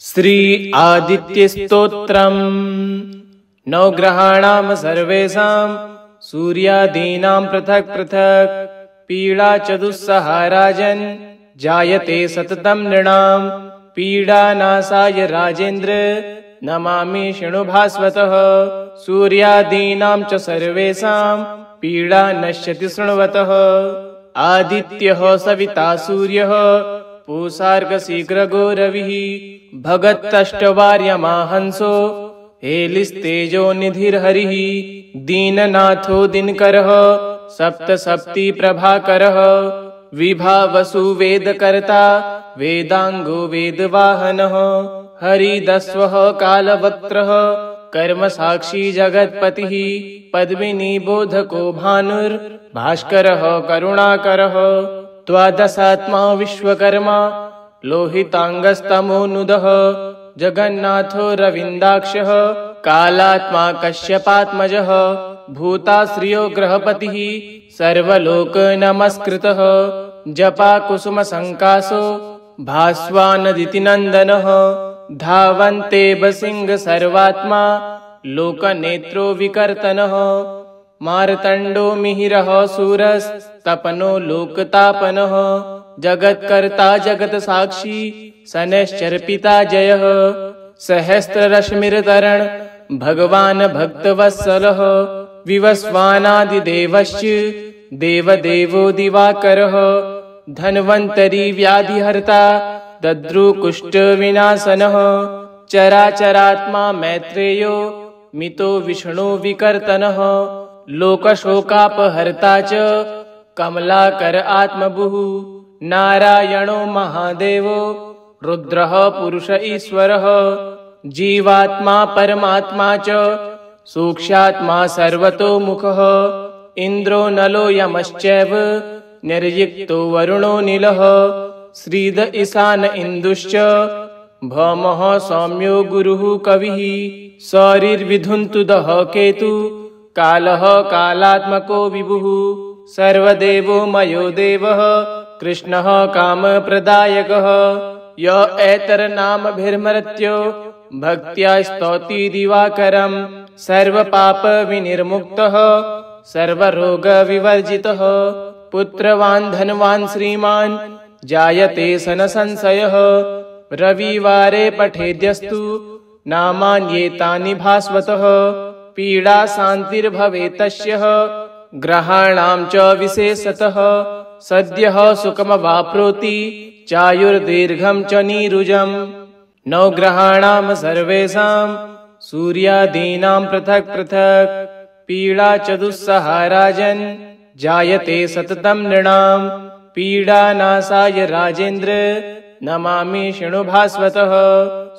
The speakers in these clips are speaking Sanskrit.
श्री आदित्य स्तोत्रम्। नवग्रहाणां सर्वेषां सूर्यादीनां पृथक् पृथक् पीडा च दुस्सहा राजन् जायते सततं नृणां पीडानाशाय राजेन्द्र नमामि शृणु भास्वतः। सूर्यादीनां च सर्वेषां पीडा नश्यति शृण्वतः। आदित्यः सविता सूर्यः पूषार्कशीघ्रगो रविः भगत्तष्टवार्यमाहंसो हेलिस्तेजो निधिर्हरिः दीननाथो दिनकरः सप्तसप्ति प्रभाकरः विभावसु वेदकर्ता वेदांगो वेदवाहनः हरिदस्वः कालवक्त्रः कर्मसाक्षी जगत्पतिः पद्मिनी बोधको भानुर्भास्करः करुणाकरः द्वादशात्मा विश्वकर्मा लोहितांगस्तमोनुदः जगन्नाथो रविन्दाक्षः कालात्मा कश्यपात्मजः भूताश्रियो ग्रहपतिः सर्वलोकनमस्कृतः जपाकुसुमसङ्कासो भास्वानदितिनन्दनः धावन्ते बसिंह सर्वात्मा लोकनेत्रो विकर्तनः मार्तण्डो मिहिरः सूरस्तपनो लोकतापनः जगत्कर्ता जगत्साक्षी शनैश्चरपिता जयः सहस्ररश्मिर्तरण भगवान् भक्तवत्सलः विवस्वानादिदेवश्च देवदेवो दिवाकरः धन्वन्तरी व्याधिहर्ता दद्रुकुष्ठविनाशनः चराचरात्मा मैत्रेयो मितो विष्णु विकर्तनः लोकशोकापहर्ता च कमलाकर आत्मभुः नारायणो महादेवो रुद्रः पुरुष ईश्वरः जीवात्मा परमात्मा च सूक्ष्मात्मा सर्वतोमुखः इन्द्रो नलो यमश्चैव निर्युक्तो वरुणो नीलः श्रीद ईशान इन्दुश्च भौमः सौम्यो गुरुः कविः सौरिर्विधुन्तुदः केतु कालः कालात्मको विभुः सर्वदेवो मयो देवः कृष्णः कामप्रदायकः य एतरनामभिर्मृत्यो भक्त्या स्तौति दिवाकरम् सर्वपापविनिर्मुक्तः सर्वरोगविवर्जितः पुत्रवान् धनवान् श्रीमान् जायते सनसंशयः रविवारे पठेद्यस्तु नामान्येतानि भास्वतः पीडा शान्तिर्भवेत् तस्य ग्रहाणां च विशेषतः सद्यः सुखमवाप्नोति चायुर्दीर्घं च नीरुजम् नवग्रहाणां सर्वेषां सूर्यादीनां पृथक् पृथक् पीडा च दुस्सहा राजन् जायते सततं नृणां पीडानाशाय राजेन्द्र नमामि शृणु भास्वतः।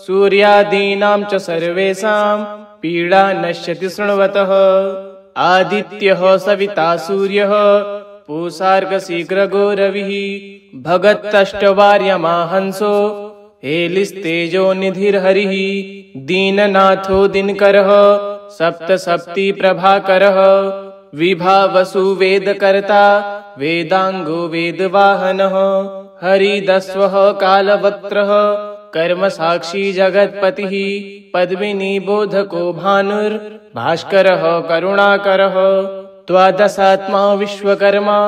सूर्यादीनां च सर्वेषां पीडा नश्यति शृण्वतः। आदित्यः सविता सूर्यः पूषार्कशीघ्रगो रविः भगत्तष्टवार्यमाहंसो हेलिस्तेजो निधिर्हरिः दीननाथो दिनकरः सप्तसप्ति प्रभाकरः विभावसु वेदकर्ता वेदांगो वेदवाहनः हरिदस्वः कालवक्त्रः कर्मसाक्षी जगत्पतिः पद्मिनी बोधको भानुर्भास्करः करुणाकरः द्वादशात्मा विश्वकर्मा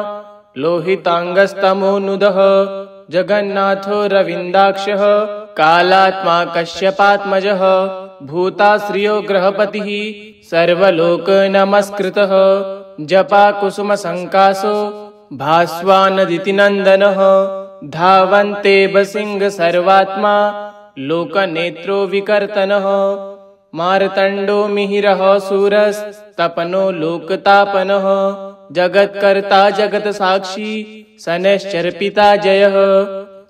लोहितांगस्तमोनुदः जगन्नाथो रविन्दाक्षः कालात्मा कश्यपात्मजः भूताश्रियो ग्रहपतिः सर्वलोकनमस्कृतः जपाकुसुमसङ्कासो भास्वानदितिनन्दनः धावन्ते बसिंह सर्वात्मा लोकनेत्रो विकर्तनः मार्तण्डो मिहिरः सूरस्तपनो लोकतापनः जगत्कर्ता जगत्साक्षी शनैश्चरपिता जयः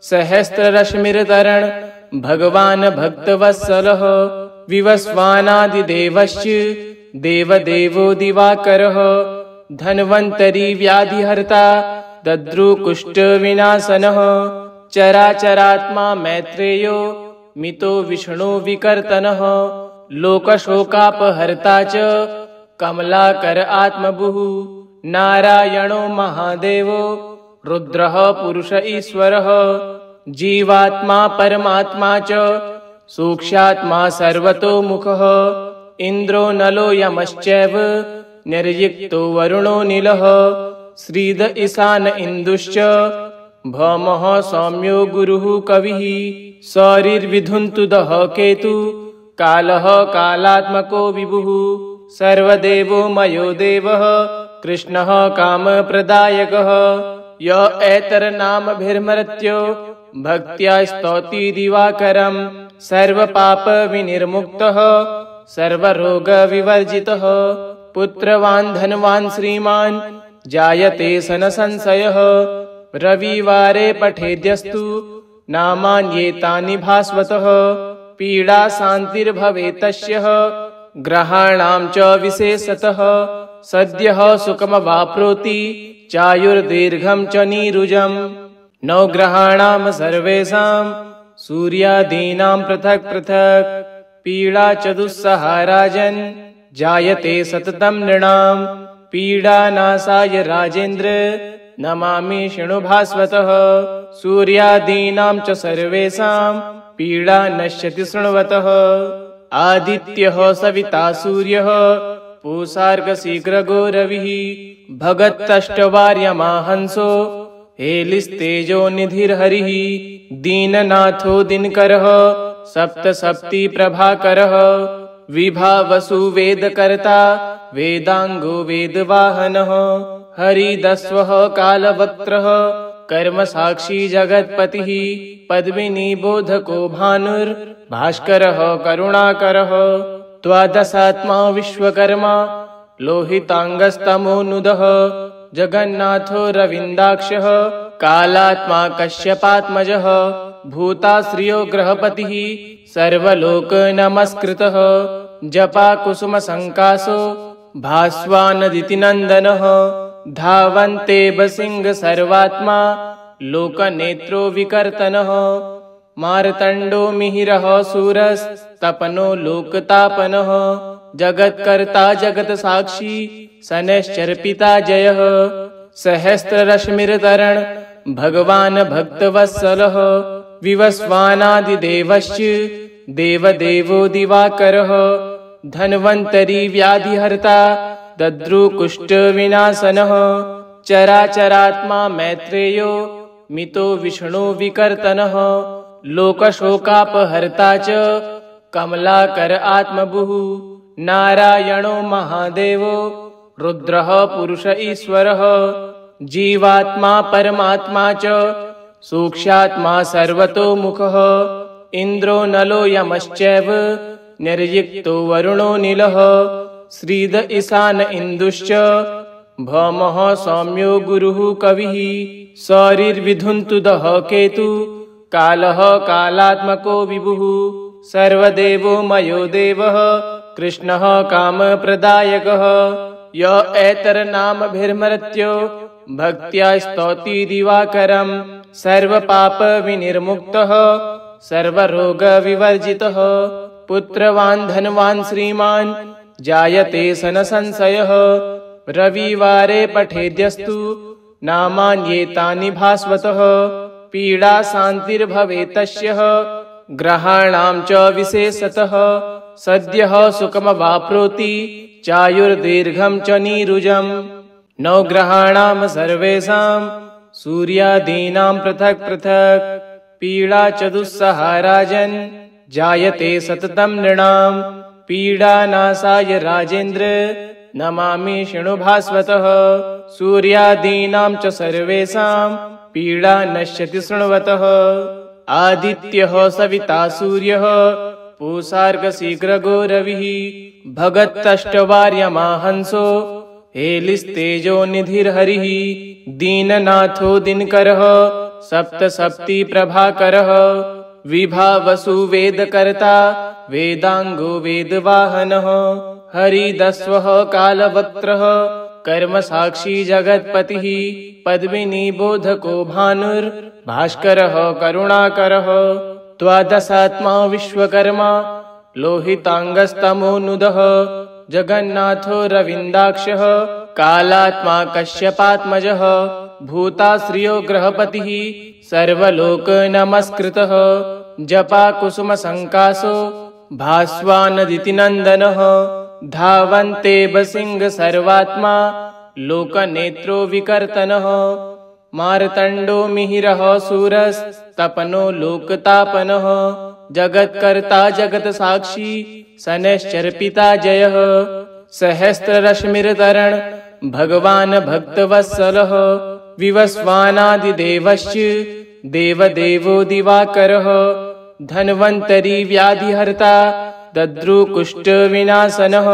सहस्ररश्मिर्तरण भगवान् भक्तवत्सलः विवस्वानादिदेवश्च देवदेवो दिवाकरः धन्वन्तरी व्याधिहर्ता दद्रुकुष्ठविनाशनः चराचरात्मा मैत्रेयो मितो विष्णु विकर्तनः लोकशोकापहर्ता च कमलाकर आत्मभुः नारायणो महादेवो रुद्रः पुरुष ईश्वरः जीवात्मा परमात्मा च सूक्ष्मात्मा सर्वतोमुखः इन्द्रो नलो यमश्चैव निर्यिक्तो वरुणो नीलः श्रीद ईशान इन्दुश्च भौमः सौम्यो गुरुः कविः सौरिर्विधुन्तुदः केतु कालः कालात्मको विभुः सर्वदेवो मयो देवः कृष्णः कामप्रदायकः य एतरनामभिर्मृत्यो भक्त्या स्तौति दिवाकरं सर्वपापविनिर्मुक्तः सर्वरोगविवर्जितः पुत्रवान् धनवान् श्रीमान् जायते सनसंशयः रविवारे पठेद्यस्तु नामान्येतानि भास्वतः पीडा शान्तिर्भवेत् तस्य ग्रहाणां च विशेषतः सद्यः सुखमवाप्नोति चायुर्दीर्घं च नीरुजम् नवग्रहाणां सर्वेषां सूर्यादीनां पृथक् पृथक् पीडा च दुस्सहा राजन् जायते सततं नृणां पीडानाशाय राजेन्द्र नमामि शृणु भास्वतः सूर्यादीनां च सर्वेषां पीडा नश्यति शृण्वतः आदित्यः सविता सूर्यः पूषार्कशीघ्रगो रविः भगत्तष्टवार्यमाहंसो हेलिस्तेजो निधिर्हरिः दीननाथो दिनकरः सप्तसप्ति प्रभाकरः विभावसु वेदकर्ता वेदांगो वेदवाहनः हरिदस्वः कालवक्त्रः कर्मसाक्षी जगत्पतिः पद्मिनी बोधको भानुर्भास्करः करुणाकरः द्वादशात्मा विश्वकर्मा लोहितांगस्तमोनुदः जगन्नाथो रविन्दाक्षः कालात्मा कश्यपात्मजः भूताश्रियो ग्रहपतिः सर्वलोकनमस्कृतः जपा कुसुमसङ्कासो भास्वानदितिनन्दनः धावन्ते बसिंह सर्वात्मा लोकनेत्रो विकर्तनः मार्तण्डो मिहिरः सूरस्तपनो लोकतापनः जगत्कर्ता जगत्साक्षी शनैश्चरपिता जयः सहस्ररश्मिर्तरण भगवान् भक्तवत्सलः विवस्वानादिदेवश्च देवदेवो दिवाकरः धन्वन्तरी व्याधिहर्ता दद्रुकुष्ठविनाशनः चराचरात्मा मैत्रेयो मितो विष्णु विकर्तनः लोकशोकापहर्ता च कमलाकर आत्मभुः नारायणो महादेवो रुद्रः पुरुष ईश्वरः जीवात्मा परमात्मा च सूक्ष्मात्मा सर्वतोमुखः इन्द्रो नलो यमश्चैव निर्यिक्तो वरुणो नीलः श्रीद ईशान इन्दुश्च भौमः सौम्यो गुरुः कविः सौरिर्विधुन्तुदः केतु कालः कालात्मको विभुः सर्वदेवो मयो देवः कृष्णः कामप्रदायकः य एतरनामभिर्मृत्यो भक्त्या स्तौति दिवाकरं सर्वपापविनिर्मुक्तः सर्वरोगविवर्जितः पुत्रवान् धनवान् श्रीमान् जायते सनसंशयः रविवारे पठेद्यस्तु नामान्येतानि भास्वतः पीडा शान्तिर्भवेत् तस्य ग्रहाणां च विशेषतः सद्यः सुखमवाप्नोति चायुर्दीर्घं च नीरुजम् नवग्रहाणां सर्वेषां सूर्यादीनां पृथक् पृथक् पीडा च दुस्सहा राजन् जायते सततं नृणां पीडानाशाय राजेन्द्र नमामि शृणु भास्वतः सूर्यादीनां च सर्वेषां पीडा नश्यति शृण्वतः आदित्यः सविता सूर्यः पूषार्कशीघ्रगो रविः भगत्तष्टवार्यमाहंसो हेलिस्तेजो निधिर्हरिः दीननाथो दिनकरः सप्तसप्ति प्रभाकरः विभावसु वेदकर्ता वेदांगो वेदवाहनः हरिदस्वः कालवक्त्रः कर्मसाक्षी जगत्पतिः पद्मिनी बोधको भानुर्भास्करः करुणाकरः द्वादशात्मा विश्वकर्मा लोहितांगस्तमोनुदः जगन्नाथो रविन्दाक्षः कालात्मा कश्यपात्मजः भूताश्रियो ग्रहपतिः सर्वलोकनमस्कृतः जपाकुसुमसङ्कासो भास्वानदितिनन्दनः धावन्ते बसिंह सर्वात्मा लोकनेत्रो विकर्तनः मार्तण्डो मिहिरः सूरस्तपनो लोकतापनः जगत्कर्ता जगत्साक्षी शनैश्चरपिता जयः सहस्ररश्मिर्तरण भगवान् भक्तवत्सलः विवस्वानादिदेवश्च देवदेवो दिवाकरः धन्वन्तरी व्याधिहर्ता दद्रुकुष्ठविनाशनः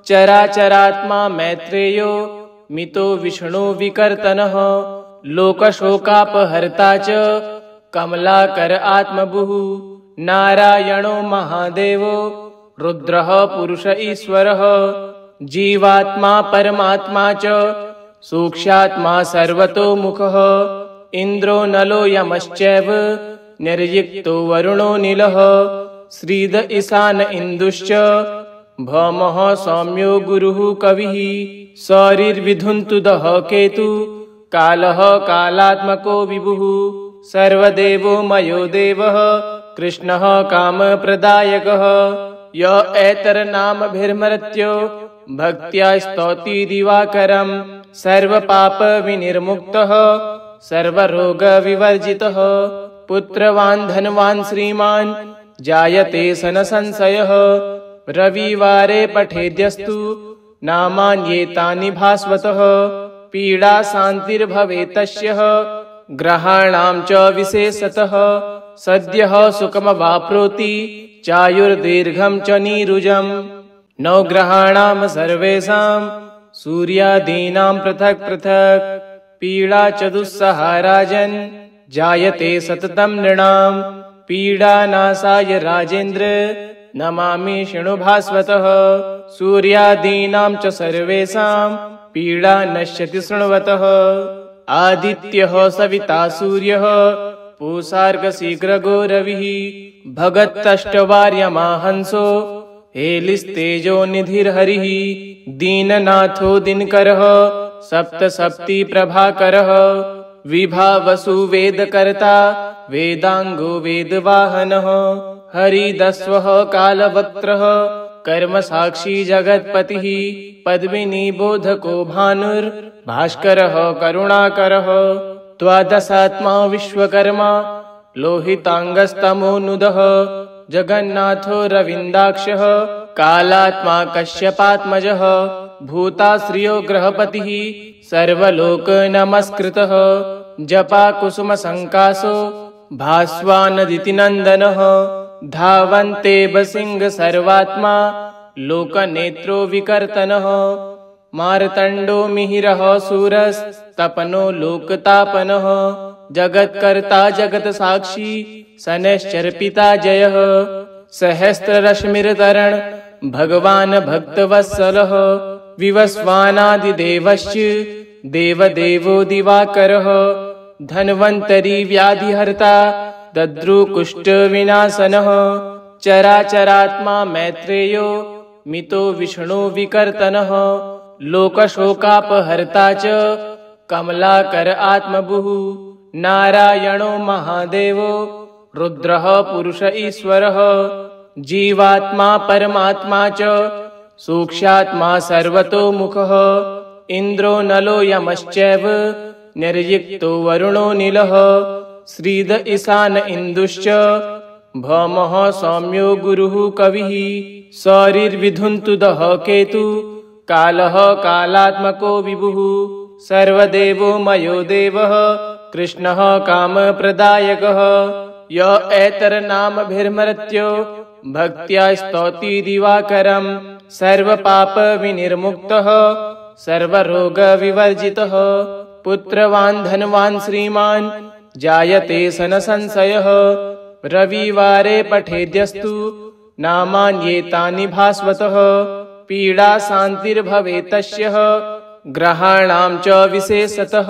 चराचरात्मा मैत्रेयो मितो विष्णु विकर्तनः लोकशोकापहर्ता च कमलाकर आत्मभुः नारायणो महादेवो रुद्रः पुरुष ईश्वरः जीवात्मा परमात्मा च सूक्ष्मात्मा सर्वतोमुखः इन्द्रो नलो यमश्चैव निर्युक्तो वरुणो नीलः श्रीद ईशान इन्दुश्च भौमः सौम्यो गुरुः कविः सौरिर्विधुन्तुदः केतु कालः कालात्मको विभुः सर्वदेवो मयो देवः कृष्णः कामप्रदायकः य एतरनामभिर्मृत्यो भक्त्या स्तौति दिवाकरम् सर्वपापविनिर्मुक्तः सर्वरोगविवर्जितः पुत्रवान् धनवान् श्रीमान् जायते सन संशयः रविवारे पठेद्यस्तु नामान्येतानि भास्वतः पीडा शान्तिर्भवेत् तस्य ग्रहाणां च विशेषतः सद्यः सुखमवाप्नोति चायुर्दीर्घं च नीरुजम् नवग्रहाणां सर्वेषां सूर्यादीनां पृथक् पृथक् पीडा च दुस्सहा राजन् जायते सततं नृणां पीडानाशाय राजेन्द्र नमामि शृणु भास्वतः सूर्यादीनां च सर्वेषां पीडा नश्यति शृण्वतः आदित्यः सविता सूर्यः पूषार्कशीघ्रगो रविः भगत्तष्टवार्यमाहंसो हेलिस्तेजो निधिर्हरिः दीननाथो दिनकरः सप्तसप्ति प्रभाकरः विभावसु वेदकर्ता वेदांगो वेदवाहनः हरिदस्वः कालवक्त्रः कर्मसाक्षी जगत्पतिः पद्मिनी बोधको भानुर्भास्करः करुणाकरः द्वादशात्मा विश्वकर्मा लोहितांगस्तमोनुदः जगन्नाथो रविन्दाक्षः कालात्मा कश्यपात्मजः भूताश्रियो ग्रहपतिः सर्वलोकनमस्कृतः जपाकुसुमसङ्कासो भास्वानदितिनन्दनः धावन्ते बसिंह सर्वात्मा लोकनेत्रो विकर्तनः मार्तण्डो मिहिरः सूरस्तपनो लोकतापनः जगत्कर्ता जगत्साक्षी शनैश्चरपिता जयः सहस्ररश्मिर्तरण भगवान् भक्तवत्सलः विवस्वानादिदेवश्च देवदेवो दिवाकरः धन्वन्तरी व्याधिहर्ता दद्रुकुष्ठविनाशनः चराचरात्मा मैत्रेयो मितो विष्णु विकर्तनः लोकशोकापहर्ता च कमलाकर आत्मभुः नारायणो महादेवो रुद्रः पुरुष ईश्वरः जीवात्मा परमात्मा च सूक्ष्मात्मा सर्वतोमुखः इन्द्रो नलो यमश्चैव निर्युक्तो वरुणो नीलः श्रीद ईशान इन्दुश्च भौमः सौम्यो गुरुः कविः सौरिर्विधुन्तुदः केतु कालः कालात्मको विभुः सर्वदेवो मयो देवः कृष्णः कामप्रदायकः य एतरनामभिर्मृत्यो भक्त्या स्तौति दिवाकरम् सर्वपापविनिर्मुक्तः सर्वरोगविवर्जितः पुत्रवान् धनवान् श्रीमान् जायते सन संशयः रविवारे पठेद्यस्तु नामान्येतानि भास्वतः पीडा शान्तिर्भवेत् तस्य ग्रहाणां च विशेषतः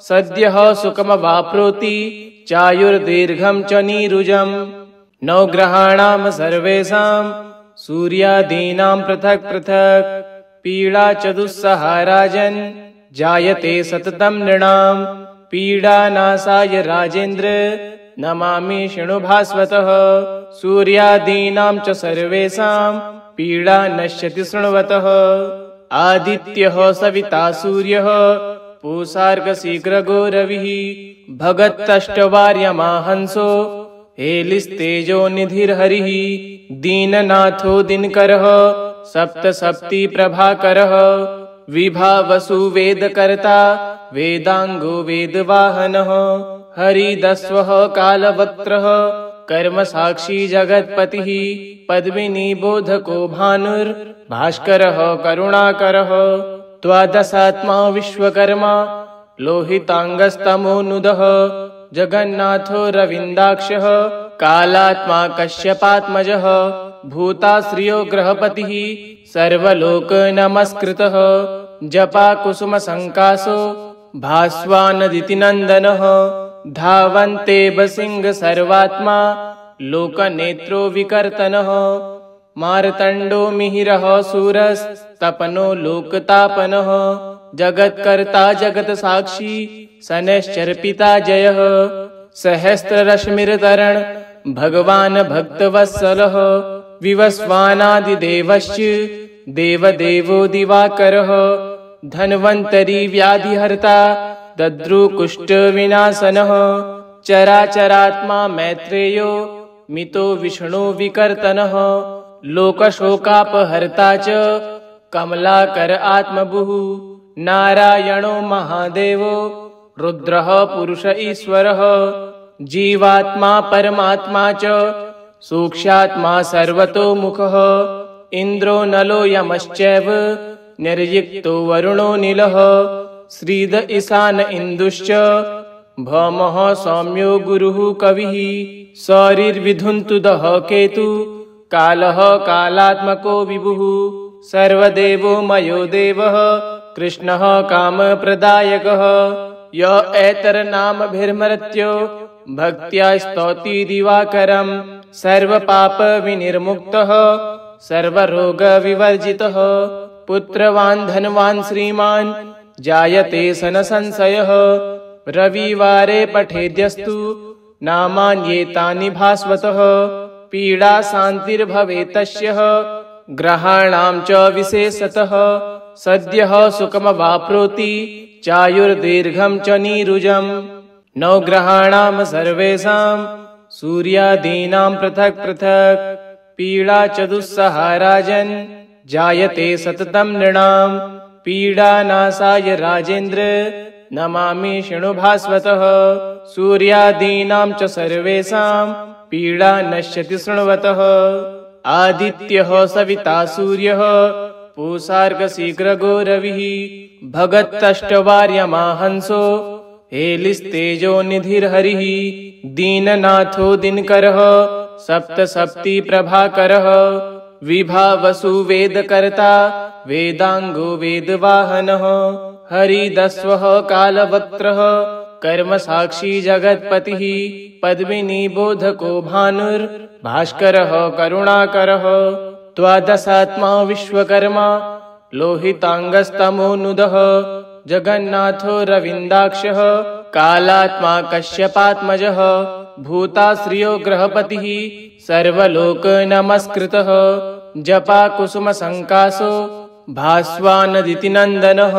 सद्यः सुखमवाप्नोति चायुर्दीर्घं च नीरुजम् नवग्रहाणां सर्वेषां सूर्यादीनां पृथक् पृथक् पीडा च दुस्सहा राजन् जायते सततं नृणां पीडानाशाय राजेन्द्र नमामि शृणु भास्वतः सूर्यादीनां च सर्वेषां पीडा नश्यति शृण्वतः आदित्यः सविता सूर्यः पूषार्कशीघ्रगो रविः भगत्तष्टवार्यमाहंसो हेलिस्तेजो निधिर्हरिः दीननाथो दिनकरः सप्तसप्ति प्रभाकरः विभावसु वेदकर्ता वेदांगो वेदवाहनः हरिदस्वः कालवक्त्रः कर्मसाक्षी जगत्पतिः पद्मिनी बोधको भानुर्भास्करः करुणाकरः द्वादशात्मा विश्वकर्मा लोहितांगस्तमोनुदः जगन्नाथो रविन्दाक्षः कालात्मा कश्यपात्मजः भूताश्रियो ग्रहपतिः सर्वलोकनमस्कृतः जपाकुसुमसङ्कासो भास्वानदितिनन्दनः धावन्ते बसिंह सर्वात्मा लोकनेत्रो विकर्तनः मार्तण्डो मिहिरः सूरस्तपनो लोकतापनः जगत्कर्ता जगत्साक्षी शनैश्चरपिता जयः सहस्ररश्मिर्तरण भगवान् भक्तवत्सलः विवस्वानादिदेवश्च देवदेवो दिवाकरः धन्वन्तरी व्याधिहर्ता दद्रुकुष्ठविनाशनः चराचरात्मा मैत्रेयो मितो विष्णु विकर्तनः लोकशोकापहर्ता च कमलाकर आत्मभुः नारायणो महादेवो रुद्रः पुरुष ईश्वरः जीवात्मा परमात्मा च सूक्ष्मात्मा सर्वतोमुखः इन्द्रो नलो यमश्चैव निर्युक्तो वरुणो नीलः श्रीद ईशान इन्दुश्च भौमः सौम्यो गुरुः कविः सौरिर्विधुन्तुदः केतु कालः कालात्मको विभुः सर्वदेवो मयो देवः कृष्णः कामप्रदायकः य ऐतरनामभिर्मृत्यो भक्त्या स्तौति दिवाकरं सर्वपापविनिर्मुक्तः सर्वरोगविवर्जितः पुत्रवान् धनवान् श्रीमान् जायते सनसंशयः रविवारे पठेद्यस्तु नामान्येतानि भास्वतः पीडा शान्तिर्भवेत् तस्य ग्रहाणां च विशेषतः सद्यः सुखमवाप्नोति चायुर्दीर्घं च नीरुजं नवग्रहाणां सर्वेषां सूर्यादीनां पृथक् पृथक् पीडा च दुस्सहा राजन् जायते सततं नृणां पीडानाशाय राजेन्द्र नमामि शृणु भास्वतः सूर्यादीनां च सर्वेषां पीडा नश्यति शृण्वतः आदित्यः सविता सूर्यः पूषार्कशीघ्रगो रविः भगत्तष्टवार्यमाहंसो हेलिस्तेजो निधिर्हरिः दीननाथो दिनकरः सप्तसप्ति प्रभाकरः विभावसु वेदकर्ता वेदांगो वेदवाहनः हरिदस्वः कालवक्त्रः कर्मसाक्षी जगत्पतिः पद्मिनी बोधको भानुर्भास्करः करुणाकरः द्वादशात्मा विश्वकर्मा लोहितांगस्तमोनुदः जगन्नाथो रविन्दाक्षः कालात्मा कश्यपात्मजः भूताश्रियो ग्रहपतिः सर्वलोकनमस्कृतः जपाकुसुमसङ्कासो भास्वानदितिनन्दनः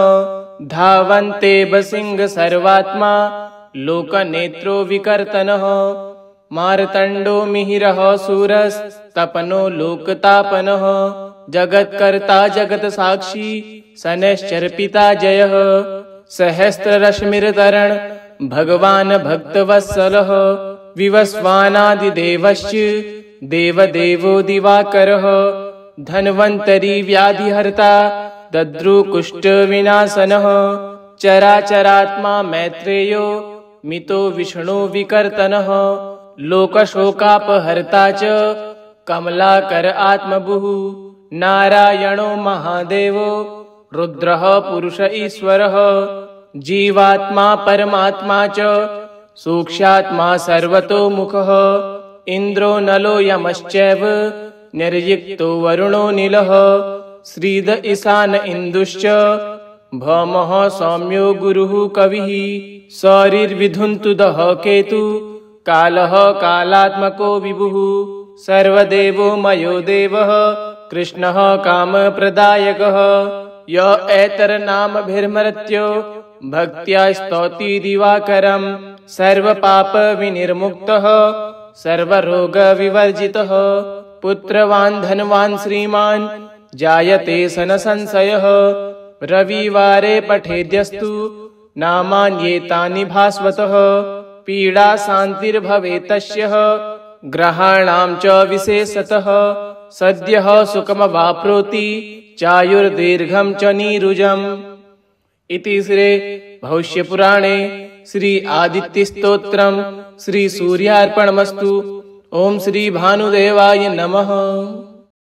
धावन्ते बसिंह सर्वात्मा लोकनेत्रो विकर्तनः मार्तण्डो मिहिरः सूरस्तपनो लोकतापनः जगत्कर्ता जगत्साक्षी शनैश्चरपिता जयः सहस्ररश्मिर्तरण भगवान् भक्तवत्सलः विवस्वानादिदेवश्च देवदेवो दिवाकरः धन्वन्तरी व्याधिहर्ता दद्रुकुष्ठविनाशनः चराचरात्मा मैत्रेयो मितो विष्णु विकर्तनः लोकशोकापहर्ता च कमलाकर आत्मभुः नारायणो महादेवो रुद्रः पुरुष ईश्वरः जीवात्मा परमात्मा च सूक्ष्मात्मा सर्वतोमुखः इन्द्रो नलो यमश्चैव निर्युक्तो वरुणो नीलः श्रीद ईशान इन्दुश्च भौमः सौम्यो गुरुः कविः सौरिर्विधुन्तुदः केतु कालः कालात्मको विभुः सर्वदेवो मयो देवः कृष्णः कामप्रदायकः य ऐतरनामभिर्मृत्यो भक्त्या स्तौति दिवाकरं सर्वपापविनिर्मुक्तः सर्वरोगविवर्जितः पुत्रवान् धनवान् श्रीमान् जायते सन संशयः रविवारे पठेद्यस्तु नामान्येतानि भास्वतः पीडा शान्तिर्भवेत् तस्य ग्रहाणां च विशेषतः सद्यः सुखमवाप्नोति चायुर्दीर्घं च नीरुजम्। इति श्री भविष्यपुराणे श्री आदित्यस्तोत्रम् श्री सूर्यार्पणमस्तु। ओम श्री भानुदेवाय नमः।